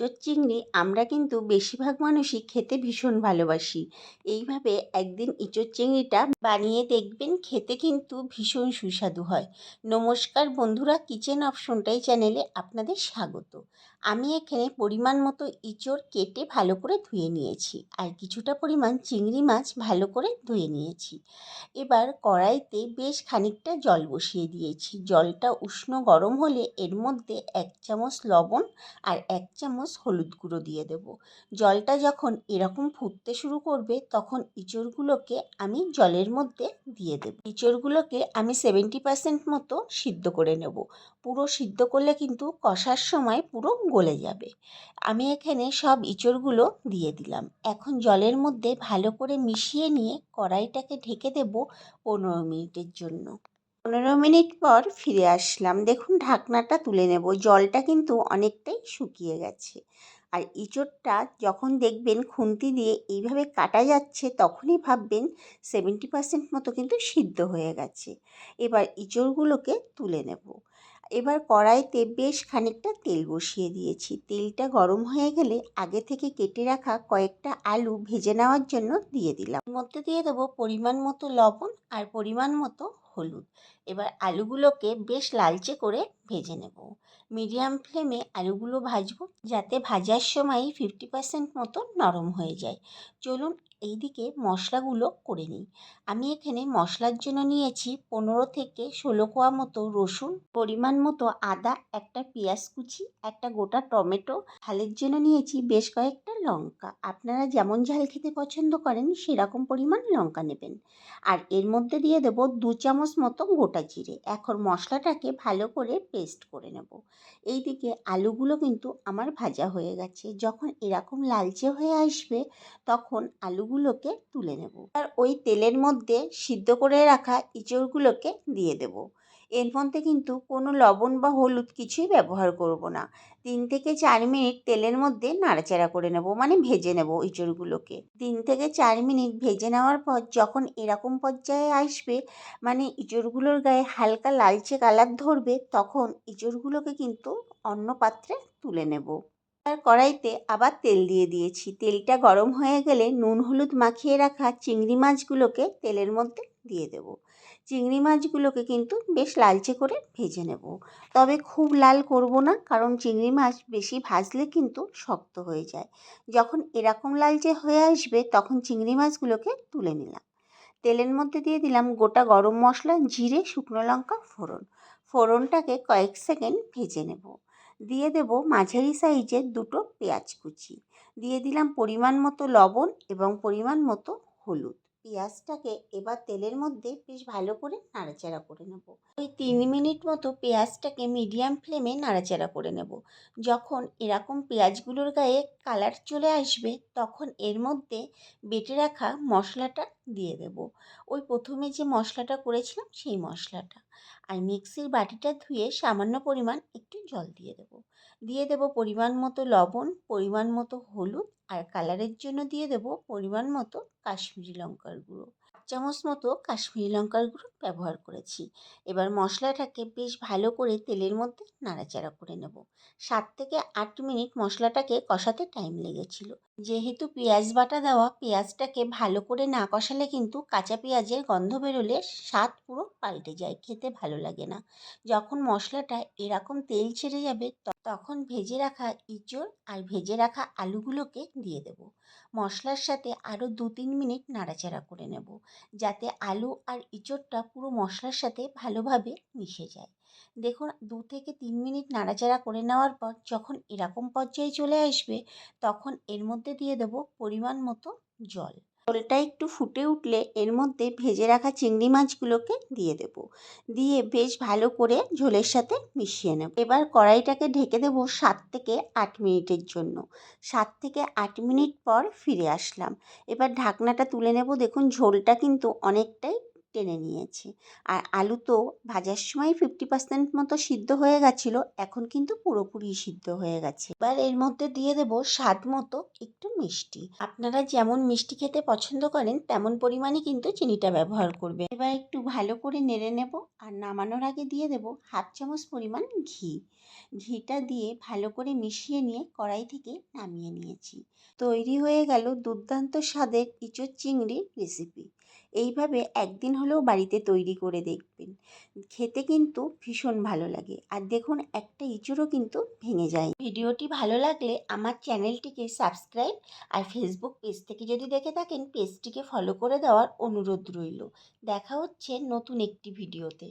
ইঁচড় চিংড়ি আমরা কিন্তু বেশিরভাগ মানুষই খেতে ভীষণ ভালোবাসি। এইভাবে একদিন ইঁচড় চিংড়িটা বানিয়ে দেখবেন, খেতে কিন্তু ভীষণ সুস্বাদু হয়। নমস্কার বন্ধুরা, কিচেন অফ সোনটাই চ্যানেলে আপনাদের স্বাগত। আমি এখানে পরিমাণ মতো ইঁচড় কেটে ভালো করে ধুয়ে নিয়েছি, আর কিছুটা পরিমাণ চিংড়ি মাছ ভালো করে ধুয়ে নিয়েছি। এবার কড়াইতে বেশ খানিকটা জল বসিয়ে দিয়েছি। জলটা উষ্ণ গরম হলে এর মধ্যে 1 চামচ লবণ আর 1 চামচ হলুদ গুঁড়ো দিয়ে দেব। জলটা যখন এরকম ফুটতে শুরু করবে তখন ইঁচড়গুলোকে আমি জলের মধ্যে দিয়ে দেব। ইঁচড়গুলোকে আমি 70% মতো সিদ্ধ করে নেব। পুরো সিদ্ধ করলে কিন্তু কষার সময় পুরো গলে যাবে। আমি এখানে সব ইঁচড়গুলো দিয়ে দিলাম। এখন জলের মধ্যে ভালো করে মিশিয়ে নিয়ে কড়াইটাকে ঢেকে দেব 15 মিনিটের জন্য। 15 মিনিট পর ফিরে আসলাম। দেখুন, ঢাকনাটা তুলে নেব। জলটা কিন্তু অনেকটাই শুকিয়ে গেছে। আর ইঁচড়টা যখন দেখবেন খুন্তি দিয়ে এইভাবে কাটা যাচ্ছে, তখনই ভাববেন 70% মতো কিন্তু সিদ্ধ হয়ে গেছে। এবার ইঁচড়গুলোকে তুলে নেব। এবার কড়াইতে বেশ খানিকটা তেল বসিয়ে দিয়েছি। তেলটা গরম হয়ে গেলে আগে থেকে কেটে রাখা কয়েকটা আলু ভেজে নেওয়ার জন্য দিয়ে দিলাম। এর মধ্যে দিয়ে দেবো পরিমাণ মতো লবণ আর পরিমাণ মতো হলুদ। এবার আলুগুলোকে বেশ লালচে করে ভেজে নেব। মিডিয়াম ফ্লেমে আলুগুলো ভাজবো, যাতে ভাজার সময় 50% মতো নরম হয়ে যায়। চলুন এইদিকে মশলাগুলো করে নিই। আমি এখানে মশলার জন্য নিয়েছি 15 থেকে 16 কোয়া মতো রসুন, পরিমাণ মতো আদা, একটা পেঁয়াজ কুচি, একটা গোটা টমেটো, ঝালের জন্য নিয়েছি বেশ কয়েকটা লঙ্কা। আপনারা যেমন ঝাল খেতে পছন্দ করেন সেরকম পরিমাণ লঙ্কা নেবেন। আর এর মধ্যে দিয়ে দেব 2 চামচ মতো গোটা জিরে। এখন মশলাটাকে ভালো করে পেস্ট করে নেব। এইদিকে আলুগুলো কিন্তু আমার ভাজা হয়ে গেছে। যখন এরকম লালচে হয়ে আসবে তখন আলুগুলোকে তুলে নেব। আর ওই তেলের মধ্যে সিদ্ধ করে রাখা ইঁচড়গুলোকে দিয়ে দেব। এর মধ্যে কিন্তু কোনো লবণ বা হলুদ কিছুই ব্যবহার করব না। 3 থেকে 4 মিনিট তেলের মধ্যে নাড়াচাড়া করে নেব, মানে ভেজে নেব ইঁচড়গুলোকে। 3 থেকে 4 মিনিট ভেজে নেওয়ার পর যখন এরকম পর্যায়ে আসবে, মানে ইঁচড়গুলোর গায়ে হালকা লালচে কালার ধরবে, তখন ইঁচড়গুলোকে কিন্তু অন্য পাত্রে তুলে নেব। আর কড়াইতে আবার তেল দিয়ে দিয়েছি। তেলটা গরম হয়ে গেলে নুন হলুদ মাখিয়ে রাখা চিংড়ি মাছগুলোকে তেলের মধ্যে দিয়ে দেব। চিংড়ি মাছগুলোকে কিন্তু বেশ লালচে করে ভেজে নেব। তবে খুব লাল করব না, কারণ চিংড়ি মাছ বেশি ভাজলে কিন্তু শক্ত হয়ে যায়। যখন এরকম লালচে হয়ে আসবে তখন চিংড়ি মাছগুলোকে তুলে নিলাম। তেলের মধ্যে দিয়ে দিলাম গোটা গরম মশলা, জিরে, শুকনো লঙ্কা ফোড়ন। ফোড়নটাকে কয়েক সেকেন্ড ভেজে নেব। দিয়ে দেব মাঝারি সাইজের 2টো পেঁয়াজ কুচি। দিয়ে দিলাম পরিমাণ মতো লবণ এবং পরিমাণ মতো হলুদ। পেঁয়াজটাকে এবার তেলের মধ্যে বেশ ভালো করে নাড়াচাড়া করে নেব। ওই 3 মিনিট মতো পেঁয়াজটাকে মিডিয়াম ফ্লেমে নাড়াচাড়া করে নেব। যখন এরকম পেঁয়াজগুলোর গায়ে কালার চলে আসবে তখন এর মধ্যে বেটে রাখা মশলাটা দিয়ে দেব। ওই প্রথমে যে মশলাটা করেছিলাম সেই মশলাটা। আর মিক্সির বাটিটা ধুয়ে সামান্য পরিমাণ একটু জল দিয়ে দেব। দিয়ে দেব পরিমাণ মতো লবণ, পরিমাণ মতো হলুদ, আর কালারের জন্য দিয়ে দেব পরিমাণ মতো কাশ্মীরি লঙ্কার গুঁড়ো। 1 চামচ মতো কাশ্মীরি লঙ্কার গুঁড়ো ব্যবহার করেছি। এবার মশলাটাকে বেশ ভালো করে তেলের মধ্যে নাড়াচাড়া করে নেব। 7 থেকে 8 মিনিট মশলাটাকে কষাতে টাইম লেগেছিল। যেহেতু পেঁয়াজ বাটা দেওয়া, পেঁয়াজটাকে ভালো করে না কষালে কিন্তু কাঁচা পেঁয়াজের গন্ধ বেরোলে স্বাদ পুরো পাল্টে যায়, খেতে ভালো লাগে না। যখন মশলাটা এরকম তেল ছেড়ে যাবে তখন ভেজে রাখা ইঁচড় আর ভেজে রাখা আলুগুলোকে দিয়ে দেব। মশলার সাথে আরও 2-3 মিনিট নাড়াচাড়া করে নেব, যাতে আলু আর ইঁচড়টা পুরো মশলার সাথে ভালোভাবে মিশে যায়। দেখুন, 2 থেকে 3 মিনিট নাড়াচাড়া করে নেওয়ার পর যখন এরকম পর্যায়ে চলে আসবে তখন এর মধ্যে দিয়ে দেব পরিমাণ মতো জল। জলটা একটু ফুটে উঠলে এর মধ্যে ভেজে রাখা চিংড়ি মাছগুলোকে দিয়ে দেব। দিয়ে বেশ ভালো করে ঝোলের সাথে মিশিয়ে নেব। এবার কড়াইটাকে ঢেকে দেব 7 থেকে 8 মিনিটের জন্য। 7 থেকে 8 মিনিট পর ফিরে আসলাম। এবার ঢাকনাটা তুলে নেব। দেখুন, ঝোলটা কিন্তু অনেকটাই টেনে নিয়েছে। আর আলু তো ভাজার সময় 50% মতো সিদ্ধ হয়ে গেছিলো, এখন কিন্তু পুরোপুরি সিদ্ধ হয়ে গেছে। এবার এর মধ্যে দিয়ে দেবো স্বাদ মতো একটু মিষ্টি। আপনারা যেমন মিষ্টি খেতে পছন্দ করেন তেমন পরিমাণে কিন্তু চিনিটা ব্যবহার করবেন। এবার একটু ভালো করে নেড়ে নেব আর নামানোর আগে দিয়ে দেবো 1/2 চামচ পরিমাণ ঘি। ঘিটা দিয়ে ভালো করে মিশিয়ে নিয়ে কড়াই থেকে নামিয়ে নিয়েছি। তৈরি হয়ে গেল দুর্দান্ত স্বাদের ইঁচড় চিংড়ির রেসিপি। এইভাবে একদিন হলেও বাড়িতে তৈরি করে দেখবেন, খেতে কিন্তু ভীষণ ভালো লাগে। আর দেখুন একটা ইঁচড়ও কিন্তু ভেঙে যায়। ভিডিওটি ভালো লাগলে আমার চ্যানেলটিকে সাবস্ক্রাইব আর ফেসবুক পেজ থেকে যদি দেখে থাকেন পেজটিকে ফলো করে দেওয়ার অনুরোধ রইল। দেখা হচ্ছে নতুন একটি ভিডিওতে।